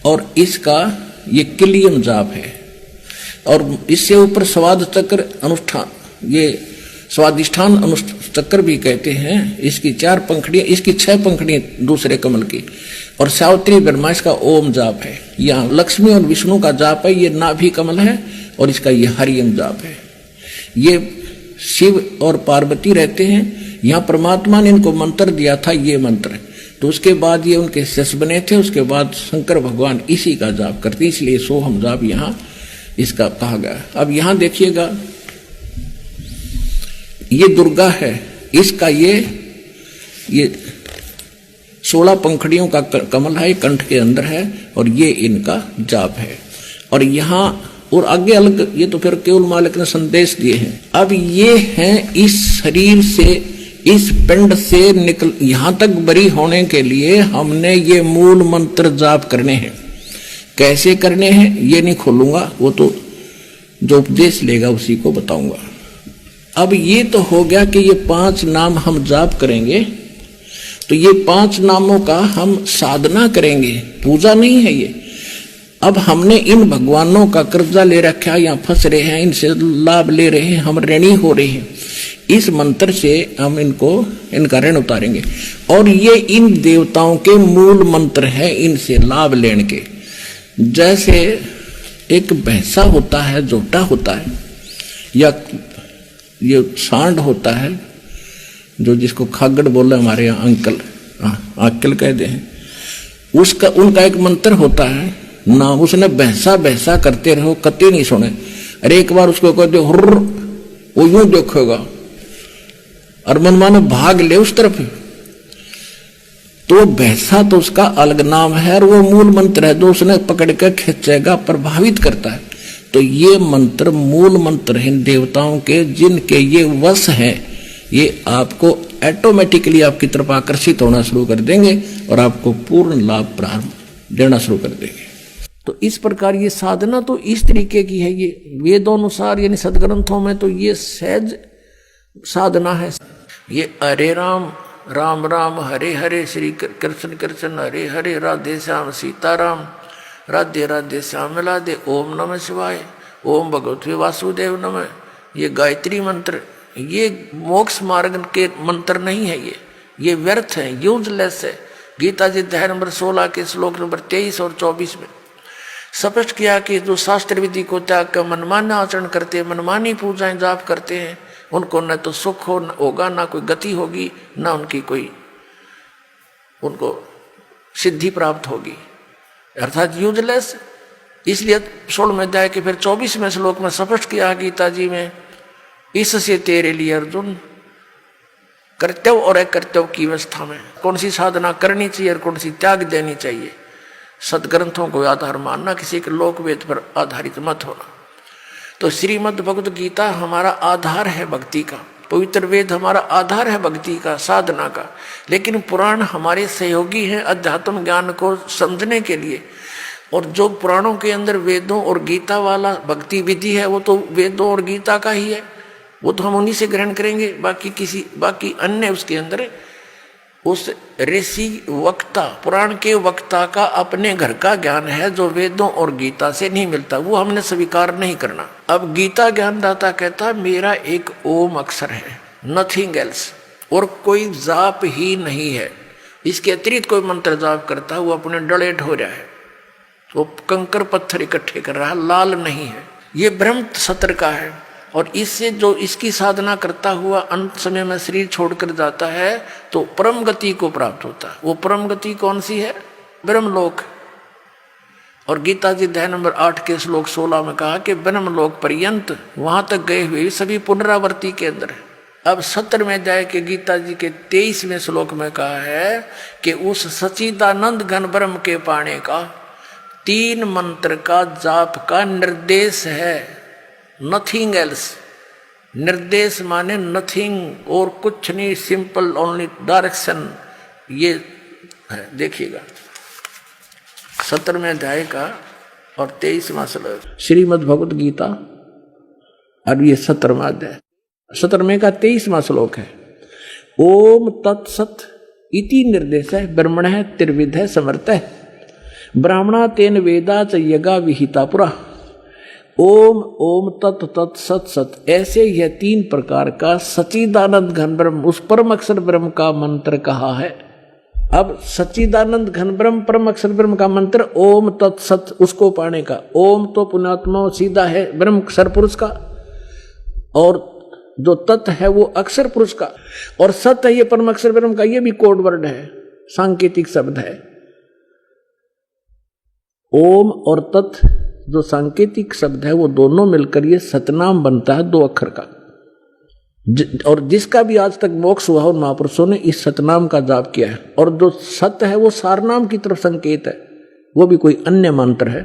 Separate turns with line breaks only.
और इसका ये किलियम जाप है। और इससे ऊपर स्वाद चक्र अनुष्ठान, ये स्वादिष्ठान अनुचक्र भी कहते हैं। इसकी 4 पंखड़ियां, इसकी 6 पंखड़ियां दूसरे कमल की। और सावित्री ब्रह्मा इसका ओम जाप है। यहाँ लक्ष्मी और विष्णु का जाप है, ये नाभि कमल है और इसका ये हरियम जाप है। ये शिव और पार्वती रहते हैं। यहाँ परमात्मा ने इनको मंत्र दिया था, ये मंत्र। तो उसके बाद ये उनके शिष्य बने थे। उसके बाद शंकर भगवान इसी का जाप करते, इसलिए सोहम जाप यहाँ इसका कहा गया। अब यहाँ देखिएगा, ये दुर्गा है, इसका ये 16 पंखड़ियों का कमल है, कंठ के अंदर है और ये इनका जाप है। और यहाँ और आगे अलग, ये तो फिर केवल मालिक ने संदेश दिए हैं। अब ये हैं इस शरीर से, इस पिंड से निकल यहाँ तक बरी होने के लिए हमने ये मूल मंत्र जाप करने हैं। कैसे करने हैं ये नहीं खोलूंगा, वो तो जो उपदेश लेगा उसी को बताऊंगा। अब ये तो हो गया कि ये 5 नाम हम जाप करेंगे। तो ये 5 नामों का हम साधना करेंगे, पूजा नहीं है ये। अब हमने इन भगवानों का कर्जा ले रखा है, यहाँ फंस रहे हैं, इनसे लाभ ले रहे हैं, हम ऋणी हो रहे हैं। इस मंत्र से हम इनका ऋण उतारेंगे। और ये इन देवताओं के मूल मंत्र है, इनसे लाभ लेने के। जैसे एक भैंसा होता है, जोटा होता है, या ये सांड होता है, जो जिसको खागड़ बोले हमारे यहाँ अंकल, अंकल कहते हैं, उसका उनका एक मंत्र होता है ना। उसने भैंसा भैंसा करते रहो, कति नहीं सुने। अरे एक बार उसको कहते हुर्र, वो यूं देखेगा और मनमाने भाग ले उस तरफ। तो भैंसा तो उसका अलग नाम है और वो मूल मंत्र है जो उसने पकड़ कर खींचेगा, प्रभावित करता है। तो ये मंत्र मूल मंत्र हैं देवताओं के, जिनके ये वश है, ये आपको ऑटोमेटिकली आपकी तरफ आकर्षित होना शुरू कर देंगे और आपको पूर्ण लाभ प्रारंभ देना शुरू कर देंगे। तो इस प्रकार ये साधना तो इस तरीके की है। ये वेदों अनुसार यानी सदग्रंथों में तो ये सहज साधना है। ये हरे राम राम राम हरे हरे, श्री कृष्ण कृष्ण हरे हरे, राधे श्याम सीताराम, राधे राधे श्याम राधे, ओम नमः शिवाय, ओम भगवते वासुदेव नमः। ये गायत्री मंत्र, ये मोक्ष मार्ग के मंत्र नहीं है, ये व्यर्थ है, यूजलेस है। गीता जी अध्याय नंबर 16 के श्लोक नंबर 23 और 24 में स्पष्ट किया कि जो शास्त्र विधि को त्याग कर मनमाना आचरण करते हैं, मनमानी पूजाएं जाप करते हैं, उनको न तो सुख होगा, ना कोई गति होगी, ना उनकी कोई उनको सिद्धि प्राप्त होगी, अर्थात यूजलेस। इसलिए 16वें अध्याय के फिर 24वें श्लोक में स्पष्ट किया गीता जी में, इससे तेरे लिए अर्जुन कर्तव्य और अकर्तव्य की अवस्था में कौन सी साधना करनी चाहिए और कौन सी त्याग देनी चाहिए। सदग्रंथों को आधार मानना, किसी के लोक वेद पर आधारित मत होना। तो श्रीमद् भगवत गीता हमारा आधार है भक्ति का, पवित्र वेद हमारा आधार है भक्ति का, साधना का। लेकिन पुराण हमारे सहयोगी हैं अध्यात्म ज्ञान को समझने के लिए। और जो पुराणों के अंदर वेदों और गीता वाला भक्ति विधि है, वो तो वेदों और गीता का ही है, वो तो हम उन्हीं से ग्रहण करेंगे। बाकी अन्य उसके अंदर उस ऋषि वक्ता, पुराण के वक्ता का अपने घर का ज्ञान है जो वेदों और गीता से नहीं मिलता, वो हमने स्वीकार नहीं करना। अब गीता ज्ञानदाता कहता मेरा एक ओम अक्षर है, नथिंग एल्स, और कोई जाप ही नहीं है। इसके अतिरिक्त कोई मंत्र जाप करता है वो अपने डले ढो रहा है, वो कंकर पत्थर इकट्ठे कर रहा है, लाल नहीं है। ये ब्रह्म सत्र का है। और इससे जो इसकी साधना करता हुआ अंत समय में शरीर छोड़कर जाता है तो परम गति को प्राप्त होता है। वो परम गति कौन सी है? ब्रह्मलोक। और गीता जी अध्याय नंबर 8 के श्लोक 16 में कहा कि ब्रह्मलोक पर्यंत वहां तक गए हुए सभी पुनरावृत्ति के अंदर है। अब 17वें अध्याय के गीता जी के 23वें श्लोक में कहा है कि उस सच्चिदानंद घन ब्रह्म के पाने का 3 मंत्र का जाप का निर्देश है, नथिंग एल्स। निर्देश माने नथिंग और कुछ नहीं, सिंपल ओनली डायरेक्शन। ये है, देखिएगा 17वें अध्याय का और 23वां श्लोक श्रीमद् भगवत गीता, और ये 17वां अध्याय 17वें का 23वां श्लोक है। ओम तत्सत इति निर्देश है, ब्रह्मण है त्रिविध है समर्थ है। ब्राह्मणा तेन वेदा च यज्ञा विहिता पुरा। ओम ओम तत् तत् सत सत, ऐसे यह 3 प्रकार का सच्चिदानंद घन ब्रह्म, उस परम अक्षर ब्रह्म का मंत्र कहा है। अब सच्चिदानंद घन ब्रह्म परम अक्षर ब्रह्म का मंत्र ओम तत् सत, उसको पाने का। ओम तो पुण्यात्मा सीधा है ब्रह्म अक्षर पुरुष का, और जो तत् है वो अक्षर पुरुष का, और सत है ये परम अक्षर ब्रह्म का। ये भी कोड वर्ड है, सांकेतिक शब्द है। ओम और तत् जो सांकेतिक शब्द है वो दोनों मिलकर ये सतनाम बनता है 2 अक्षर का। और जिसका भी आज तक मोक्ष हुआ उन महापुरुषों ने इस सतनाम का जाप किया है। और जो सत है वो सारनाम की तरफ संकेत है, वो भी कोई अन्य मंत्र है।